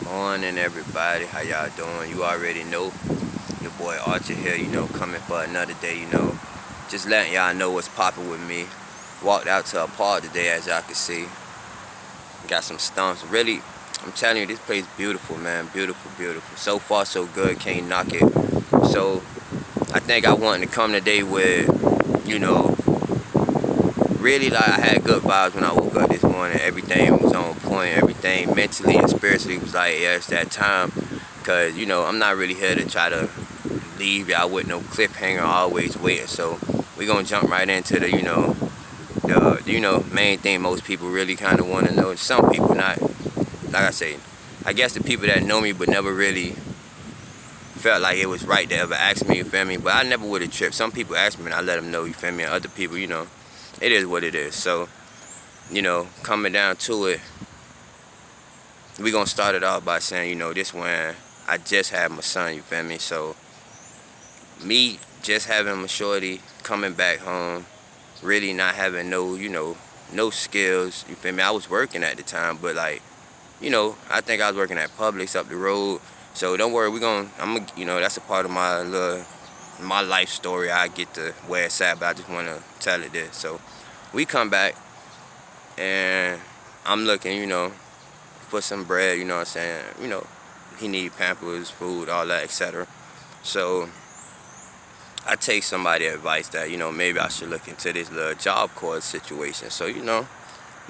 Morning, everybody. How y'all doing? You already know your boy Archer here, coming for another day, just letting y'all know what's popping with me. Walked out to a park today, as y'all can see. Got some stumps. Really, I'm telling you, this place beautiful, man. Beautiful, beautiful. So far, so good. Can't knock it. So, I think I wanted to come today with, you know, really like I had good vibes when I woke up this morning. Everything was on point. Everything mentally and spiritually was like, yeah, it's that time. Cause I'm not really here to try to leave y'all with no cliffhanger, always waiting. So we gonna jump right into the main thing most people really kind of want to know. Some people not, like I say, I guess the people that know me but never really felt like it was right to ever ask me, you feel me? But I never would have tripped. Some people ask me and I let them know, you feel me? And other people, it is what it is. So, coming down to it, we gonna start it off by saying, this when I just had my son, you feel me? So, me just having my shorty, coming back home, really not having no skills, you feel me? I was working at the time, but like, I think I was working at Publix up the road. So don't worry, that's a part of my life story. I get to where it's at, but I just want to tell it this. So we come back, and I'm looking, for some bread, you know what I'm saying? He need Pampers, food, all that, etc. So I take somebody advice that, maybe I should look into this little job corps situation. So,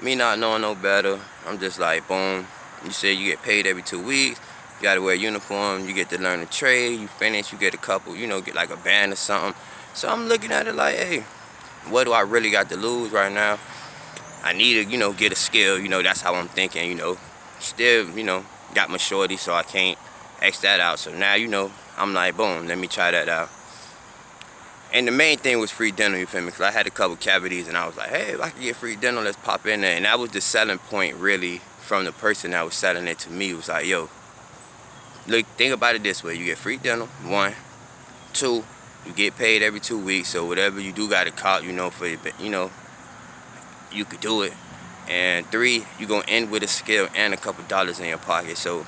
me not knowing no better, I'm just like, boom, you say you get paid every 2 weeks, you gotta wear a uniform, you get to learn a trade, you finish, you get a couple, get like a band or something. So I'm looking at it like, hey, what do I really got to lose right now? I need to, get a skill, that's how I'm thinking, still, got my shorty, so I can't X that out. So now, I'm like, boom, let me try that out. And the main thing was free dental, you feel me? Because I had a couple cavities, and I was like, hey, if I could get free dental, let's pop in there. And that was the selling point, really, from the person that was selling it to me. It was like, yo, look, think about it this way. You get free dental, 1. 2, you get paid every 2 weeks. So whatever you do got to call, you could do it. And 3, you're going to end with a skill and a couple dollars in your pocket. So,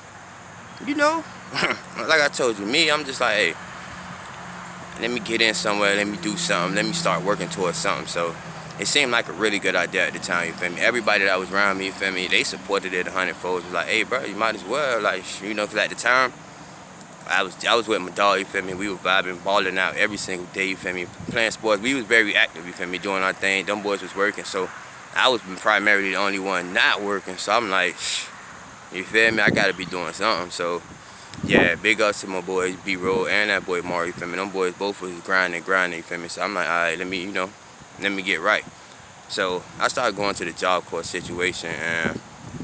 like I told you, me, I'm just like, hey, let me get in somewhere, let me do something, let me start working towards something. So it seemed like a really good idea at the time, you feel me? Everybody that was around me, you feel me, they supported it 100-fold. It was like, hey, bro, you might as well, like, because at the time, I was with my dog, you feel me? We were vibing, balling out every single day, you feel me? Playing sports, we was very active, you feel me? Doing our thing, them boys was working, so I was primarily the only one not working. So I'm like, you feel me? I gotta be doing something. So yeah, big ups to my boys, B-Roll and that boy Mario, you feel me? Them boys both was grinding, you feel me? So I'm like, all right, let me get right. So I started going to the job corps situation, and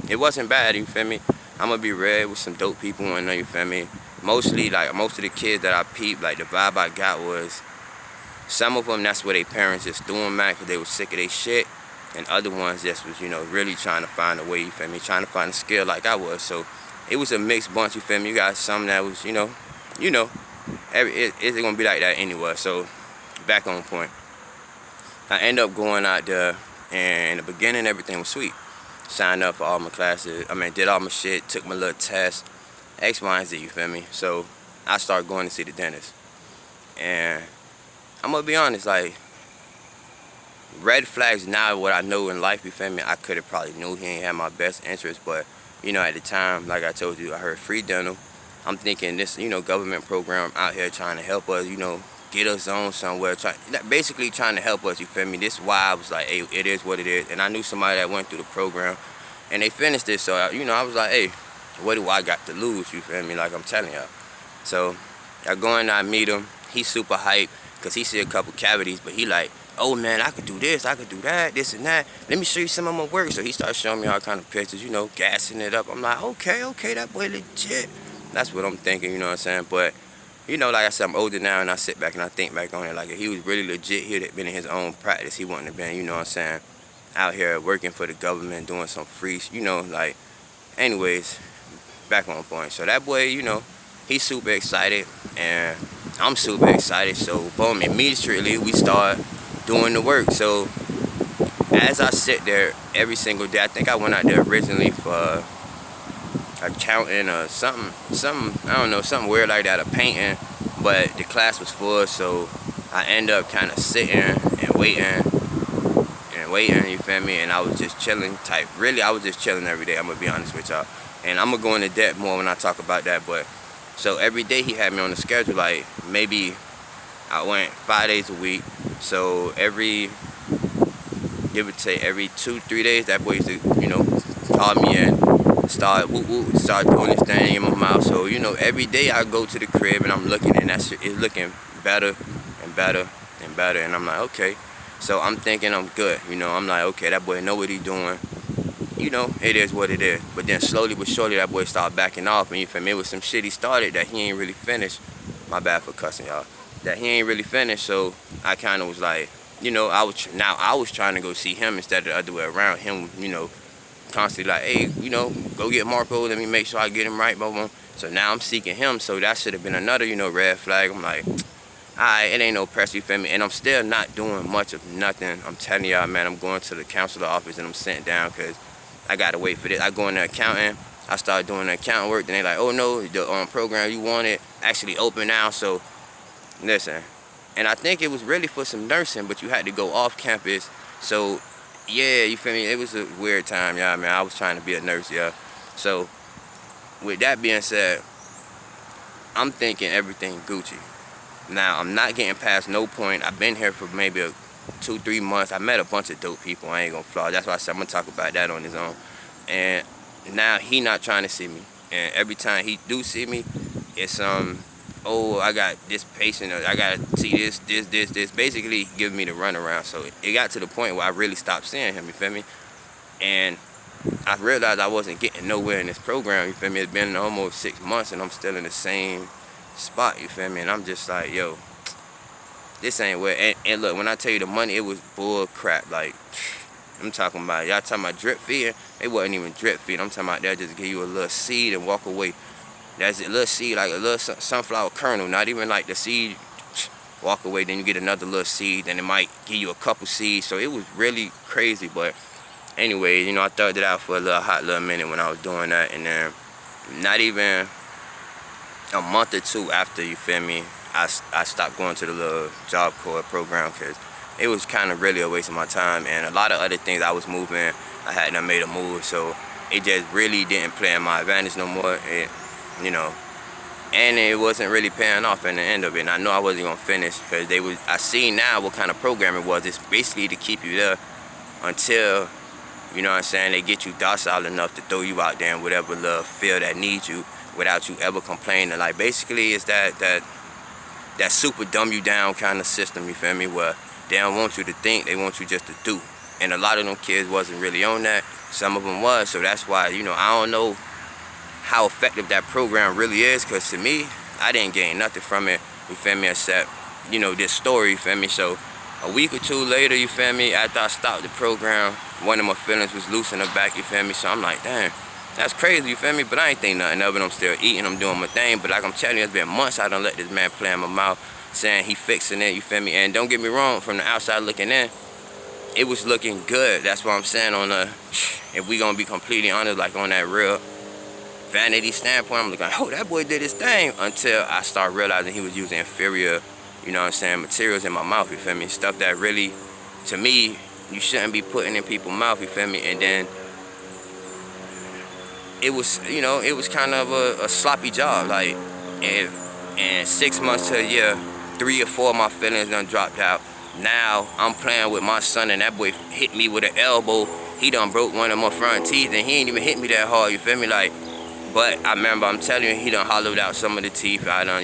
it wasn't bad, you feel me? I'm gonna be real with some dope people in there, you feel me? Mostly, like, most of the kids that I peeped, like, the vibe I got was, some of them, that's where their parents just threw them at because they were sick of their shit. And other ones just was, really trying to find a way, you feel me? Trying to find a skill like I was. So it was a mixed bunch, you feel me? You got some that was, it's gonna be like that anyway. So back on point. I end up going out there, and in the beginning everything was sweet. Signed up for all my classes. Did all my shit, took my little test, X, Y, and Z, you feel me? So I started going to see the dentist. And I'm gonna be honest, like, red flags now, what I know in life, you feel me? I could have probably knew he ain't had my best interest, but, at the time, like I told you, I heard free dental. I'm thinking this, government program out here trying to help us, get us on somewhere, basically trying to help us, you feel me? This is why I was like, hey, it is what it is. And I knew somebody that went through the program, and they finished it, so, I was like, hey, what do I got to lose, you feel me? Like I'm telling y'all. So I go in, I meet him. He's super hyped, because he see a couple cavities, but he like, oh man, I could do this, I could do that, this and that. Let me show you some of my work. So he starts showing me all kind of pictures, gassing it up. I'm like, okay, that boy legit. That's what I'm thinking, you know what I'm saying? But, like I said, I'm older now, and I sit back and I think back on it. Like, if he was really legit, he'd have been in his own practice. He wouldn't have been, you know what I'm saying, out here working for the government, doing some free, anyways, back on point. So that boy, he's super excited, and I'm super excited. So, boom, immediately we start doing the work. So as I sit there every single day, I think I went out there originally for accounting or something, I don't know, something weird like that, or painting. But the class was full, so I ended up kind of sitting and waiting, you feel me? And I was just chilling type. Really, I was just chilling every day, I'm gonna be honest with y'all. And I'm gonna go into depth more when I talk about that, but so every day he had me on the schedule, like maybe I went 5 days a week. So give or take, every 2-3 days, that boy used to, call me in, start start doing this thing in my mouth. So, every day I go to the crib and I'm looking, and it's looking better and better and better. And I'm like, okay. So I'm thinking I'm good. I'm like, okay, that boy know what he doing. It is what it is. But then slowly but surely that boy started backing off. And you feel me? It was some shit he started that he ain't really finished. My bad for cussing, y'all. That he ain't really finished. So I kind of was like, I was trying to go see him instead of the other way around. Him, constantly like, hey, go get Marco. Let me make sure I get him right, blah, blah. So now I'm seeking him. So that should have been another, red flag. I'm like, alright, it ain't no pressure, you feel me? And I'm still not doing much of nothing. I'm telling y'all, man, I'm going to the counselor office and I'm sitting down because I got to wait for this. I go in there accounting. I start doing the accounting work. Then they like, oh, no, the program you wanted actually open now. So, listen. And I think it was really for some nursing, but you had to go off campus. So, yeah, you feel me? It was a weird time, y'all, man. I was trying to be a nurse, yeah. So, with that being said, I'm thinking everything Gucci. Now, I'm not getting past no point. I've been here for maybe 2-3 months. I met a bunch of dope people. I ain't gonna flaw. That's why I said I'm gonna talk about that on his own. And now he not trying to see me. And every time he do see me, it's oh, I got this patient. I gotta see this. Basically, giving me the runaround. So it got to the point where I really stopped seeing him. You feel me? And I realized I wasn't getting nowhere in this program. You feel me? It's been almost 6 months, and I'm still in the same spot, you feel me? And I'm just like, yo, this ain't where. And look, when I tell you the money, it was bull crap. Like, I'm talking about, y'all talking about drip feeding, it wasn't even drip feeding. I'm talking about they'll just give you a little seed and walk away. That's a little seed, like a little sunflower kernel, not even like the seed, walk away, then you get another little seed, then it might give you a couple seeds. So it was really crazy. But anyway, I thugged it out for a hot little minute when I was doing that. And then not even a month or two after, you feel me, I stopped going to the little job corps program because it was kind of really a waste of my time, and a lot of other things I was moving, I hadn't made a move, so it just really didn't play in my advantage no more. And it wasn't really paying off in the end of it. And I know I wasn't gonna finish because I see now what kind of program it was. It's basically to keep you there until, you know what I'm saying, they get you docile enough to throw you out there in whatever little field that needs you, without you ever complaining. Like, basically it's that super dumb you down kind of system, you feel me, where they don't want you to think, they want you just to do. And a lot of them kids wasn't really on that. Some of them was, so that's why, I don't know how effective that program really is, because to me, I didn't gain nothing from it, you feel me, except, this story, you feel me. So a week or two later, you feel me, after I stopped the program, one of my feelings was loose in the back, you feel me. So I'm like, damn, that's crazy, you feel me? But I ain't think nothing of it. I'm still eating, I'm doing my thing. But like I'm telling you, it's been months I done let this man play in my mouth, saying he fixing it, you feel me? And don't get me wrong, from the outside looking in, it was looking good. That's what I'm saying. If we gonna be completely honest, like on that real vanity standpoint, I'm looking, oh, that boy did his thing, until I start realizing he was using inferior, materials in my mouth, you feel me? Stuff that really, to me, you shouldn't be putting in people's mouth, you feel me? And then it was, it was kind of a sloppy job. Like, in 6 months to a year, 3 or 4 of my feelings done dropped out. Now I'm playing with my son, and that boy hit me with an elbow. He done broke one of my front teeth, and he ain't even hit me that hard, you feel me? Like, but I remember, I'm telling you, he done hollowed out some of the teeth. I done,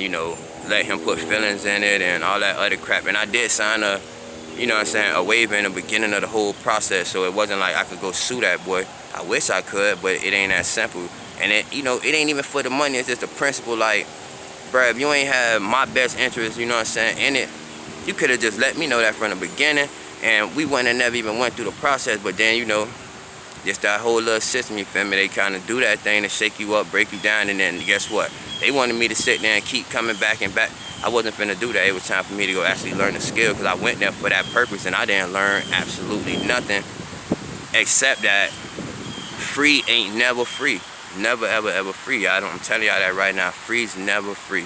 let him put fillings in it and all that other crap. And I did sign a waiver in the beginning of the whole process, so it wasn't like I could go sue that boy. I wish I could, but it ain't that simple. And it ain't even for the money, it's just the principle. Like, bruh, if you ain't have my best interest, in it, you could have just let me know that from the beginning, and we wouldn't have never even went through the process. But then, just that whole little system, you feel me, they kind of do that thing to shake you up, break you down, and then guess what? They wanted me to sit there and keep coming back and back. I wasn't finna do that. It was time for me to go actually learn the skill, because I went there for that purpose, and I didn't learn absolutely nothing except that free ain't never free. never, ever, ever free. I'm telling y'all that right now. Free's never free.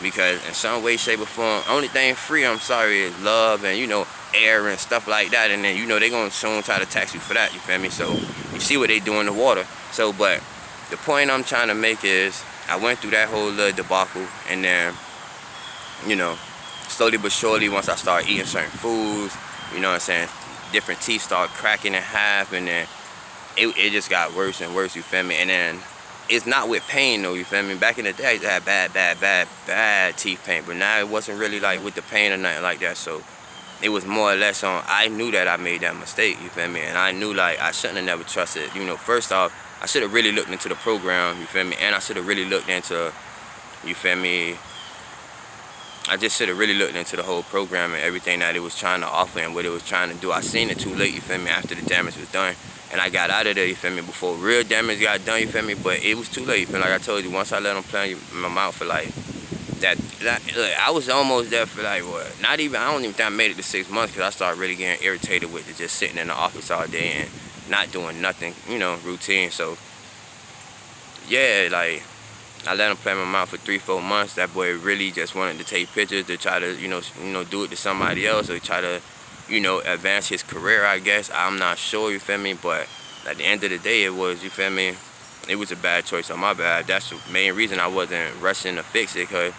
Because in some way, shape, or form, only thing free, I'm sorry, is love and, air and stuff like that. And then, they're going to soon try to tax you for that, you feel me? So, you see what they do in the water. So, but the point I'm trying to make is, I went through that whole little debacle, and then, slowly but surely, once I started eating certain foods, you know what I'm saying, different teeth start cracking in half, and then it just got worse and worse, you feel me? And then it's not with pain though, you feel me? Back in the day, I had bad teeth pain, but now it wasn't really like with the pain or nothing like that. So it was more or less on, I knew that I made that mistake, you feel me? And I knew like I shouldn't have never trusted, first off, I should have really looked into the program, you feel me? And I should have really looked into, you feel me? I just should have really looked into the whole program and everything that it was trying to offer and what it was trying to do. I seen it too late, you feel me, after the damage was done. And I got out of there, you feel me, before real damage got done, you feel me? But it was too late, you feel me? Like I told you, once I let them play in my mouth for like, look, I was almost there for like, what, not even, I don't even think I made it to 6 months because I started really getting irritated with it, just sitting in the office all day and not doing nothing, routine. So, yeah, like, I let him play in my mouth for 3-4 months. That boy really just wanted to take pictures to try to, do it to somebody else or try to, advance his career, I guess. I'm not sure, you feel me? But at the end of the day, it was, you feel me? It was a bad choice on my bad. That's the main reason I wasn't rushing to fix it, because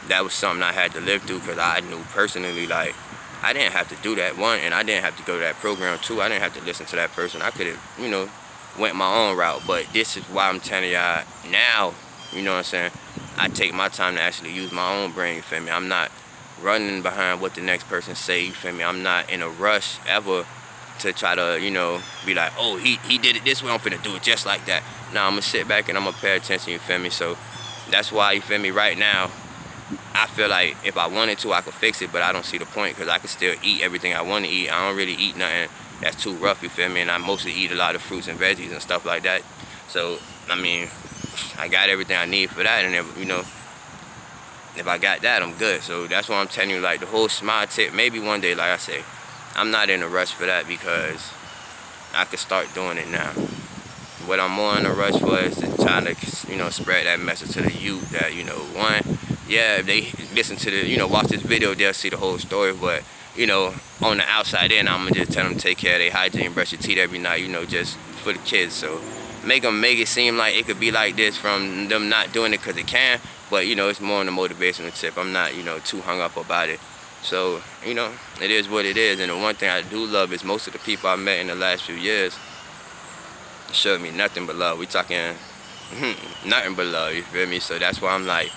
that was something I had to live through, because I knew personally, like, I didn't have to do that, one, and I didn't have to go to that program, two, I didn't have to listen to that person. I could have, went my own route. But this is why I'm telling y'all now, you know what I'm saying, I take my time to actually use my own brain, you feel me? I'm not running behind what the next person say, you feel me? I'm not in a rush ever to try to, be like, oh, he did it this way, I'm finna do it just like that. Nah, I'm gonna sit back and I'm gonna pay attention, you feel me? So that's why, you feel me, right now, I feel like if I wanted to, I could fix it, but I don't see the point, because I can still eat everything I want to eat. I don't really eat nothing that's too rough, you feel me? And I mostly eat a lot of fruits and veggies and stuff like that. So, I mean, I got everything I need for that, and if I got that, I'm good. So that's why I'm telling you, like, the whole smile tip, maybe one day, like I say, I'm not in a rush for that, because I could start doing it now. What I'm more in a rush for is to try to, spread that message to the youth that, one, yeah, if they listen to the, watch this video, they'll see the whole story, but, on the outside in, I'm gonna just tell them to take care of their hygiene, brush your teeth every night, just for the kids. So make it seem like it could be like this from them not doing it because it can, but, it's more on the motivational tip. I'm not, too hung up about it. So, it is what it is. And the one thing I do love is most of the people I met in the last few years showed me nothing but love. We talking nothing but love, you feel me? So that's why I'm like,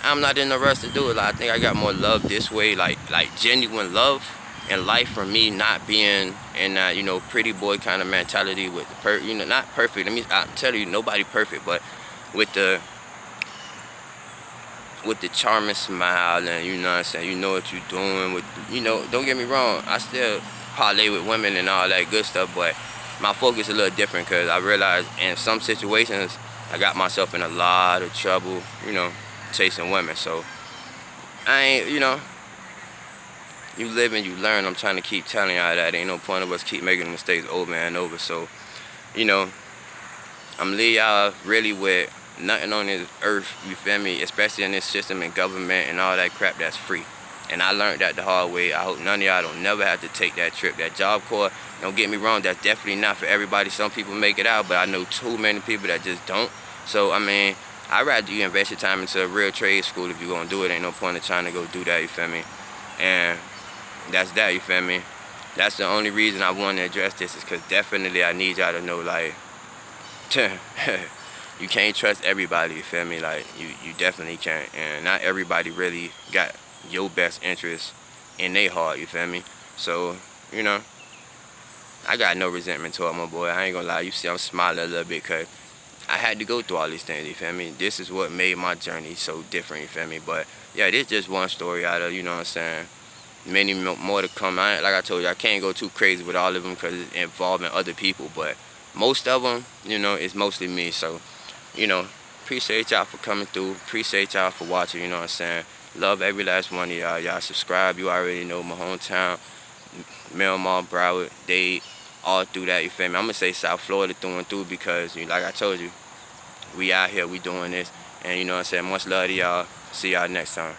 I'm not in a rush to do it. Like, I think I got more love this way, like genuine love in life, from me not being in that, pretty boy kind of mentality with the not perfect. I'm telling you, nobody perfect, but with the charming smile, and you know what I'm saying, you know what you're doing with, don't get me wrong, I still parlay with women and all that good stuff, but my focus is a little different, because I realize in some situations I got myself in a lot of trouble, chasing women. So I ain't, you live and you learn. I'm trying to keep telling y'all that ain't no point of us keep making mistakes over and over. So, I'm leave y'all really with nothing on this earth, you feel me, especially in this system and government and all that crap that's free. And I learned that the hard way. I hope none of y'all don't never have to take that trip. That Job Corps, don't get me wrong, that's definitely not for everybody. Some people make it out, but I know too many people that just don't. So, I mean, I'd rather you invest your time into a real trade school if you're going to do it. Ain't no point in trying to go do that, you feel me? And that's that, you feel me? That's the only reason I want to address this, is because definitely I need y'all to know, like, you can't trust everybody, you feel me? Like, you definitely can't. And not everybody really got your best interest in their heart, you feel me? So, I got no resentment toward my boy. I ain't gonna lie, you see I'm smiling a little bit, because I had to go through all these things, you feel me? This is what made my journey so different, you feel me? But yeah, this just one story out of, what I'm saying, many more to come. Like I told you, I can't go too crazy with all of them because it's involving other people, but most of them, it's mostly me. So, appreciate y'all for coming through. Appreciate y'all for watching, you know what I'm saying? Love every last one of y'all. Y'all subscribe. You already know my hometown, Miami-Dade, Broward, Dade, all through that, you feel me? I'm going to say South Florida through and through, because, like I told you, We out here, we doing this. And you know what I'm saying, much love to y'all. See y'all next time.